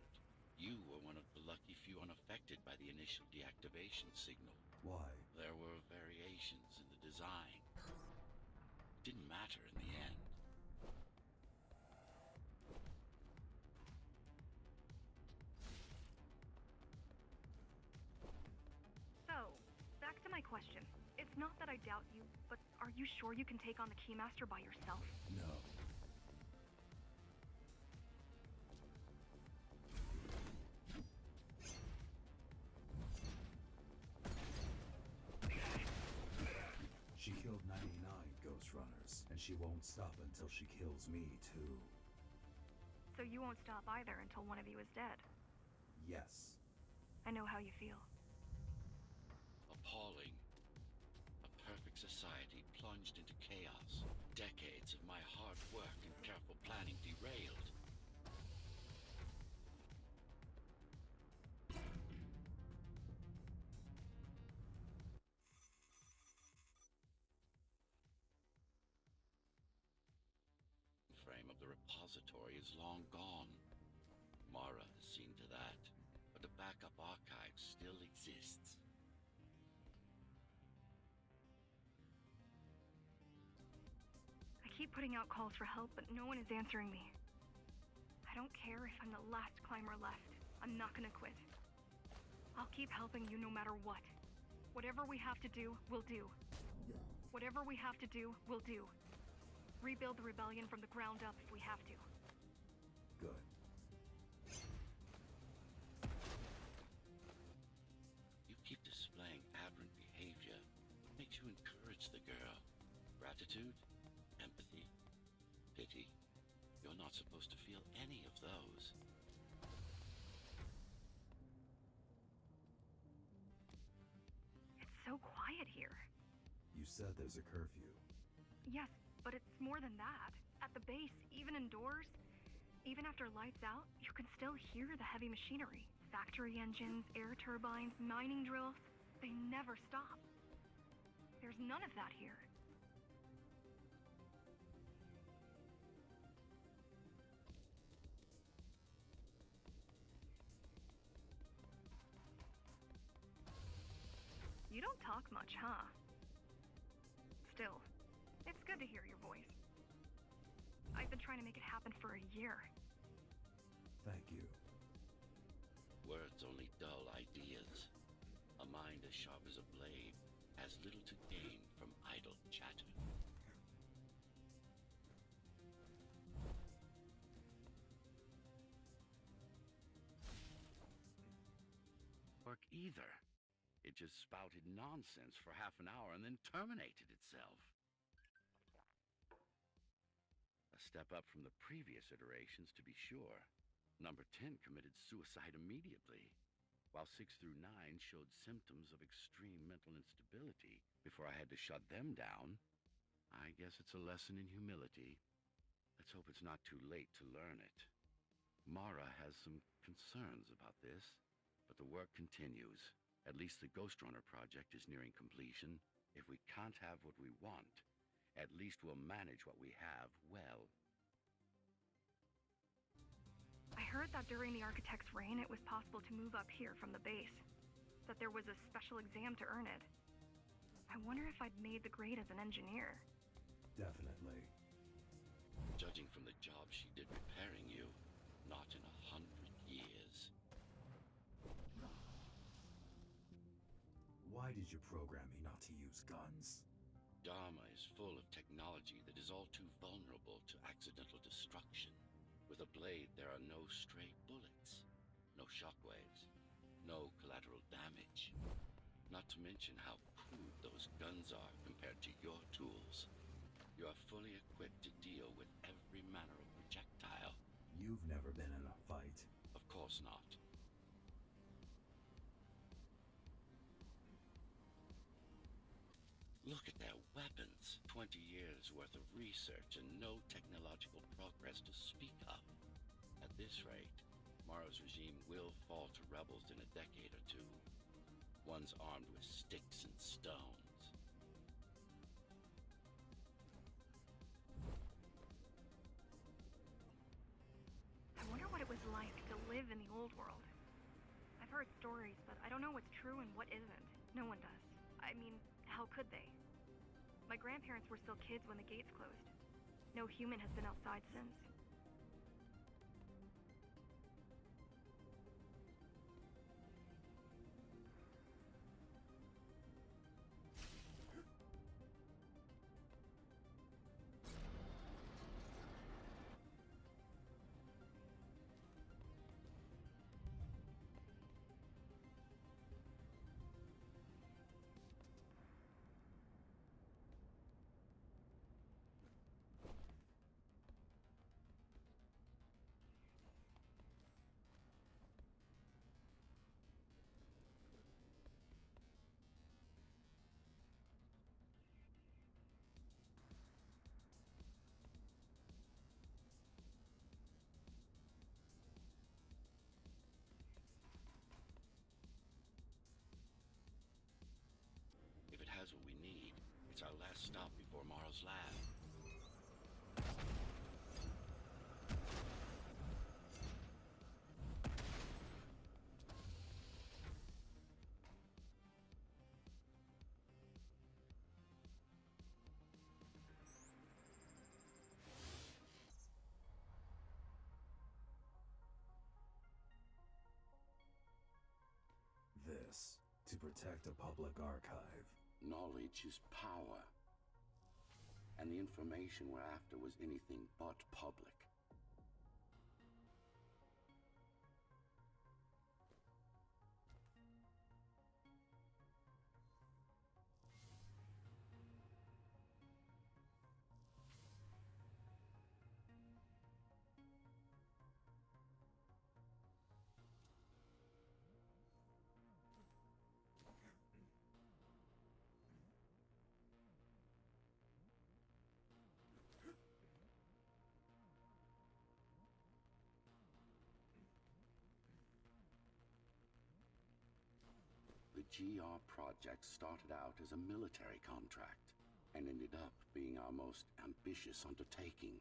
You were one of the lucky few unaffected by the initial deactivation signal. Why? There were variations in the design. It didn't matter in the end. I doubt you, but are you sure you can take on the Keymaster by yourself? No. She killed 99 Ghostrunners, and she won't stop until she kills me, too. So you won't stop either until one of you is dead. Yes. I know how you feel. Appalling. A perfect society plunged into chaos. Decades of my hard work and careful planning derailed. The frame of the repository is long gone. Mara has seen to that, but the backup archive still exists. I keep putting out calls for help, but no one is answering me. I don't care if I'm the last climber left. I'm not gonna quit. I'll keep helping you no matter what. Whatever we have to do, we'll do. Whatever we have to do, we'll do. Rebuild the rebellion from the ground up if we have to. Good. You keep displaying aberrant behavior. What makes you encourage the girl? Gratitude? Empathy? Pity? You're not supposed to feel any of those. It's so quiet here. You said there's a curfew. Yes, but it's more than that. At the base, even indoors, even after lights out, you can still hear the heavy machinery. Factory engines, air turbines, mining drills. They never stop. There's none of that here. You don't talk much, huh? Still, it's good to hear your voice. I've been trying to make it happen for a year. Thank you. Words only dull ideas. A mind as sharp as a blade has little to gain from idle chatter. Work either. It just spouted nonsense for half an hour and then terminated itself. A step up from the previous iterations, to be sure. Number 10 committed suicide immediately, while 6 through 9 showed symptoms of extreme mental instability before I had to shut them down. I guess it's a lesson in humility. Let's hope it's not too late to learn it. Mara has some concerns about this, but the work continues. At least the Ghostrunner project is nearing completion. If we can't have what we want, at least we'll manage what we have well. I heard that during the Architect's reign, it was possible to move up here from the base. That there was a special exam to earn it. I wonder if I'd made the grade as an engineer. Definitely. Judging from the job she did repairing you, not in 100 years. Why did you program me not to use guns? Dharma is full of technology that is all too vulnerable to accidental destruction. With a blade, there are no stray bullets, no shockwaves, no collateral damage. Not to mention how crude those guns are compared to your tools. You are fully equipped to deal with every manner of projectile. You've never been in a fight. Of course not. Look at their weapons. 20 years worth of research and no technological progress to speak of. At this rate, Mara's regime will fall to rebels in a decade or two. Ones armed with sticks and stones. I wonder what it was like to live in the old world. I've heard stories, but I don't know what's true and what isn't. No one does. I mean, how could they? My grandparents were still kids when the gates closed. No human has been outside since. It's our last stop before Mara's lab. This, to protect a public archive. Knowledge is power. And the information we're after was anything but public. The GR project started out as a military contract and ended up being our most ambitious undertaking.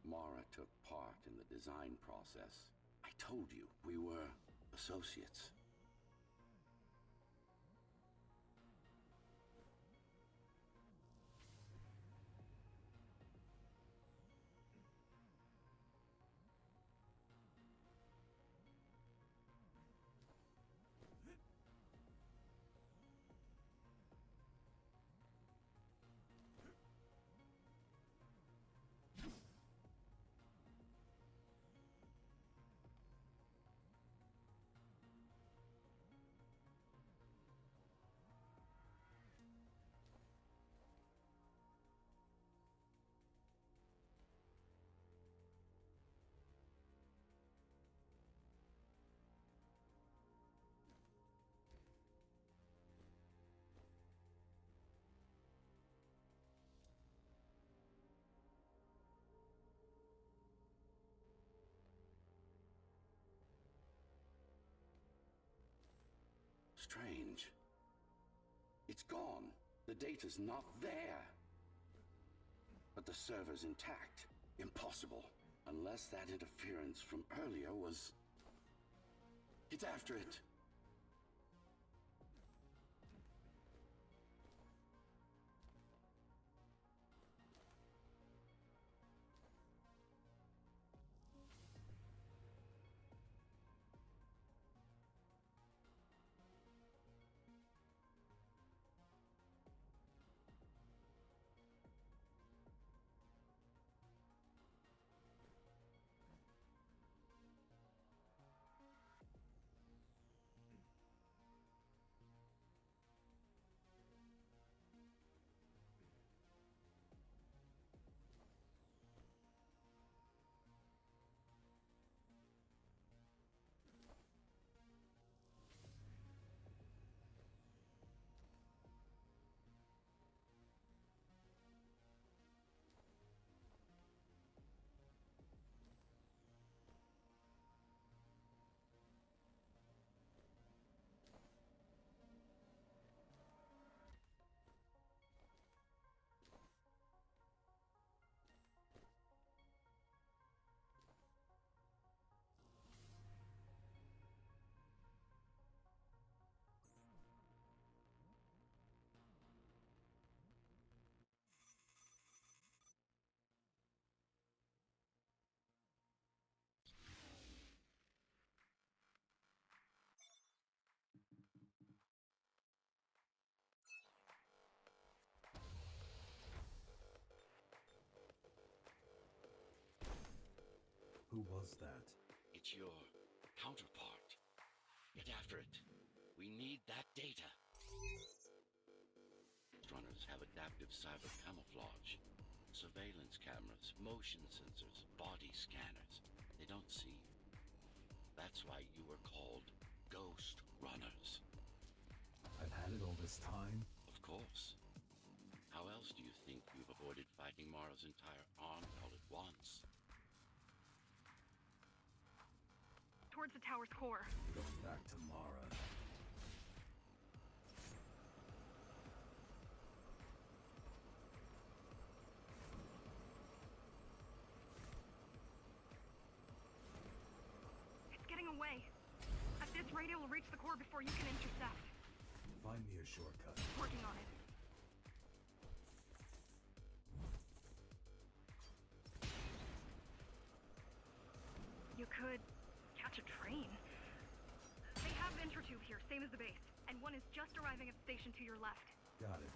Mara took part in the design process. I told you, we were associates. Strange. It's gone. The data's not there. But the server's intact. Impossible. Unless that interference from earlier was... Get after it! Who was that? It's your counterpart. Get after it. We need that data. Ghostrunners have adaptive cyber camouflage. Surveillance cameras, motion sensors, body scanners. They don't see you. That's why you were called Ghostrunners. I've had it all this time? Of course. How else do you think you've avoided fighting Mara's entire army all at once? Towards the tower's core. Going back to Mara. away. At this rate, it will reach the core before you can intercept. Find me a shortcut. Working on it. You could catch a train. They have Intertube here, same as the base. And one is just arriving at the station to your left. Got it.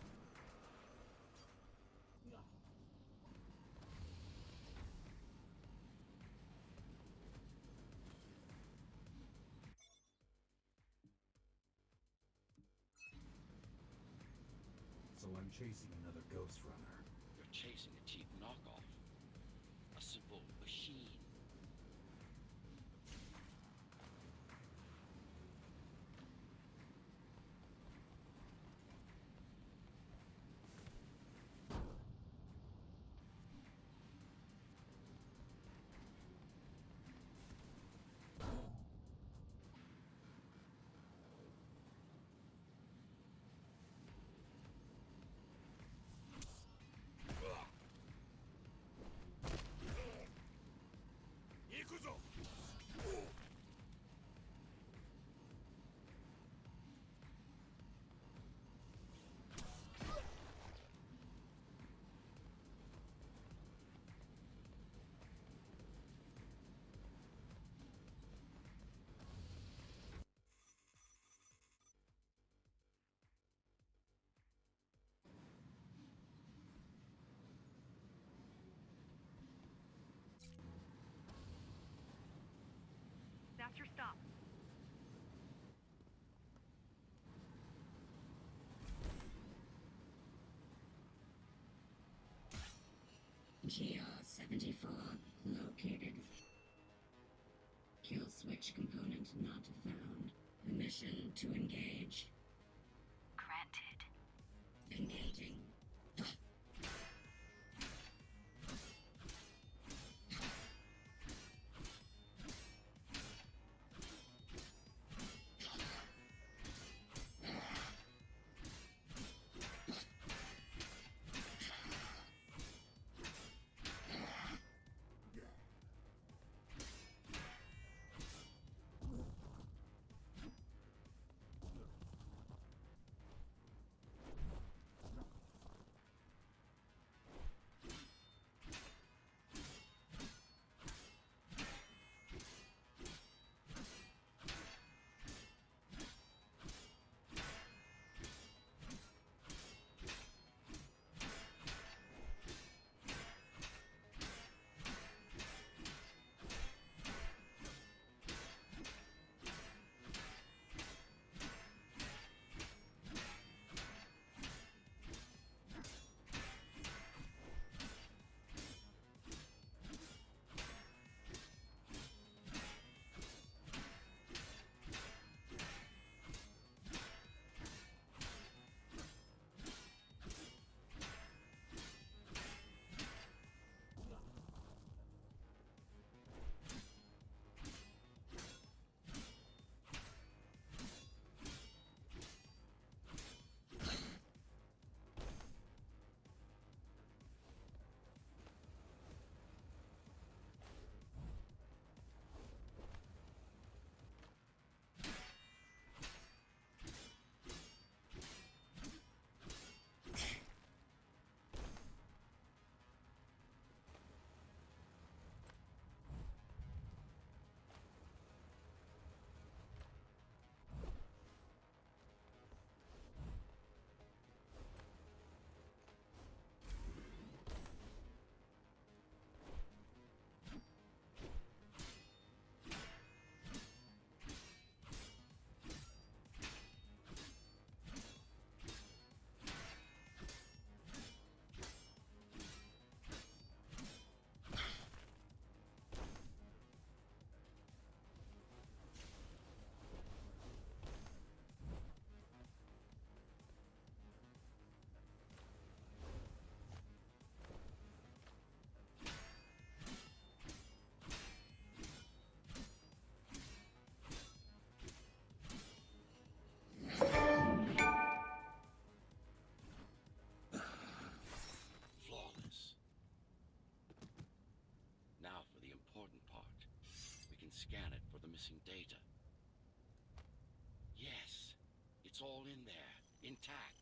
So I'm chasing another Ghostrunner. You're chasing a cheap knockoff. A simple machine. That's your stop. GR-74 located. Kill switch component not found. Permission to engage. Granted. Engaging. scan it for the missing data. Yes, it's all in there, intact.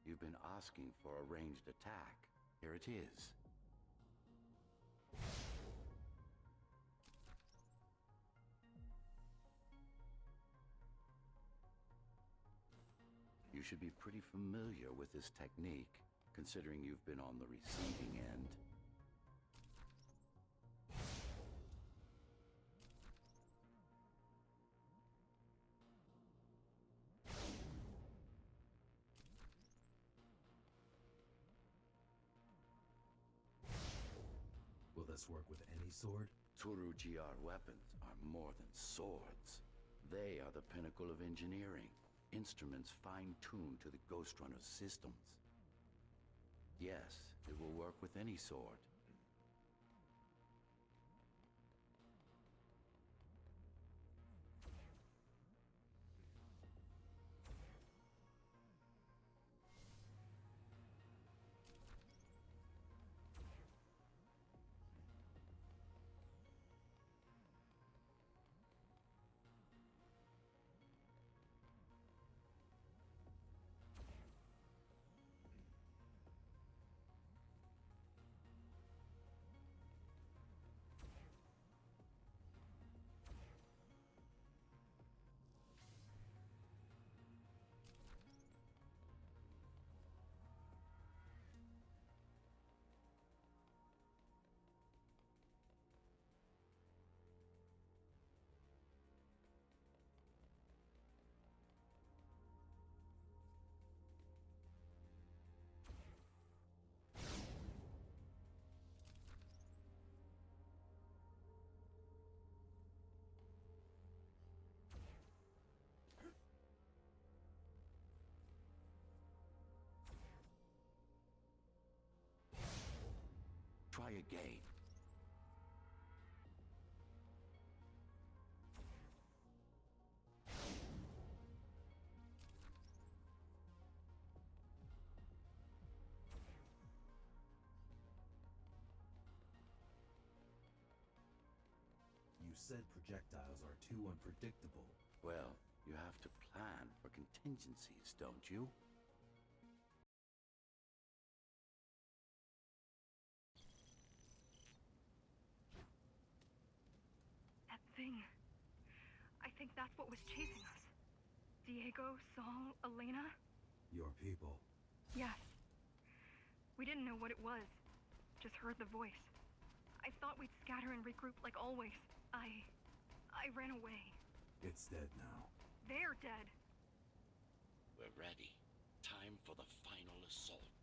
You've been asking for a ranged attack. Here it is. You should be pretty familiar with this technique, considering you've been on the receiving end. Will this work with any sword? Turu GR weapons are more than swords. They are the pinnacle of engineering. Instruments fine-tuned to the Ghostrunner's systems. Yes, it will work with any sword. Try again. You said projectiles are too unpredictable. Well, you have to plan for contingencies, don't you? That thing. I think that's what was chasing us. Diego, Saul, Elena? Your people. Yes. We didn't know what it was. Just heard the voice. I thought we'd scatter and regroup like always. I ran away. It's dead now. They're dead. We're ready. Time for the final assault.